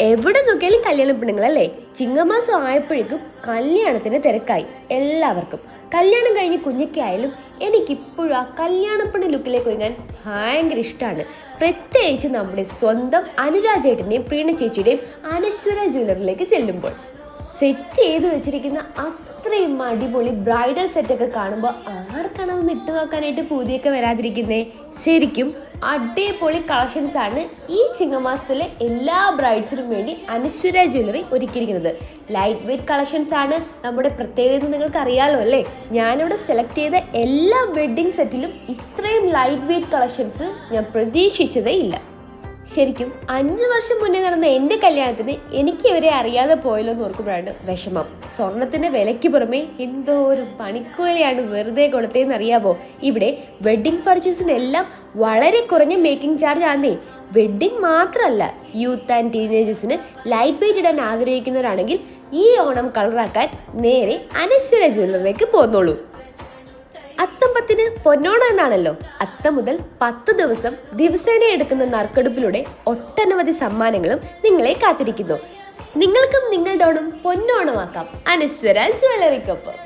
എവിടെ നോക്കിയാലും കല്യാണ പെണ്ണുങ്ങളല്ലേ. ചിങ്ങമാസം ആയപ്പോഴേക്കും കല്യാണത്തിന് തിരക്കായി എല്ലാവർക്കും. കല്യാണം കഴിഞ്ഞ് കുഞ്ഞൊക്കെ ആയാലും എനിക്കിപ്പോഴും ആ കല്യാണപ്പെണ്ണ ലുക്കിലേക്ക് ഒരുങ്ങാൻ ഭയങ്കര ഇഷ്ടമാണ്. പ്രത്യേകിച്ച് നമ്മുടെ സ്വന്തം അനുരാജേട്ടൻ്റെയും പ്രീണ ചേച്ചിയുടെയും അനശ്വര ജ്വല്ലറിയിലേക്ക് ചെല്ലുമ്പോൾ സെറ്റ് ചെയ്ത് വെച്ചിരിക്കുന്ന അത്രയും അടിപൊളി ബ്രൈഡൽ സെറ്റൊക്കെ കാണുമ്പോൾ ആർക്കാണ് അതൊന്ന് ഇട്ട് നോക്കാനായിട്ട് പൂതിയൊക്കെ വരാതിരിക്കുന്നേ. ശരിക്കും അടിപൊളി കളക്ഷൻസ് ആണ് ഈ ചിങ്ങമാസത്തിലെ എല്ലാ ബ്രൈഡ്സിനും വേണ്ടി അനശ്വര ജ്വല്ലറി ഒരുക്കിയിരിക്കുന്നത്. ലൈറ്റ് വെയ്റ്റ് കളക്ഷൻസ് ആണ് നമ്മുടെ പ്രത്യേകത, നിങ്ങൾക്ക് അറിയാലോ അല്ലേ. ഞാനിവിടെ സെലക്ട് ചെയ്ത എല്ലാ വെഡ്ഡിങ് സെറ്റിലും ഇത്രയും ലൈറ്റ് വെയ്റ്റ് കളക്ഷൻസ് ഞാൻ പ്രതീക്ഷിച്ചതേ ഇല്ല. ശരിക്കും 5 വർഷം മുന്നേ നടന്ന എൻ്റെ കല്യാണത്തിന് എനിക്ക് ഇവരെ അറിയാതെ പോയല്ലോ എന്ന് ഓർക്കുമ്പോഴാണ് വിഷമം. സ്വർണത്തിൻ്റെ വിലയ്ക്ക് പുറമെ എന്തോ ഒരു പണിക്കൂലിയാണ് വെറുതെ കൊടുത്തതെന്ന് അറിയാമോ. ഇവിടെ വെഡ്ഡിംഗ് പർച്ചേസിനെല്ലാം വളരെ കുറഞ്ഞ മേക്കിംഗ് ചാർജ് ആണേ. വെഡ്ഡിംഗ് മാത്രമല്ല, യൂത്ത് ആൻഡ് ടീനേജേഴ്സിന് ലൈറ്റ് വെയ്റ്റ് ഇടാൻ ആഗ്രഹിക്കുന്നവരാണെങ്കിൽ ഈ ഓണം കളറാക്കാൻ നേരെ അനശ്വര ജ്വല്ലറിലേക്ക് പോന്നോളൂ. അത്തം10 പൊന്നോണം എന്നാണല്ലോ. അത്തം മുതൽ 10 ദിവസം ദിവസേന എടുക്കുന്ന നറുക്കെടുപ്പിലൂടെ ഒട്ടനവധി സമ്മാനങ്ങളും നിങ്ങളെ കാത്തിരിക്കുന്നു. നിങ്ങൾക്കും നിങ്ങളുടെ ഓണം പൊന്നോണമാക്കാം അനശ്വര ജ്വല്ലറിക്കൊപ്പം.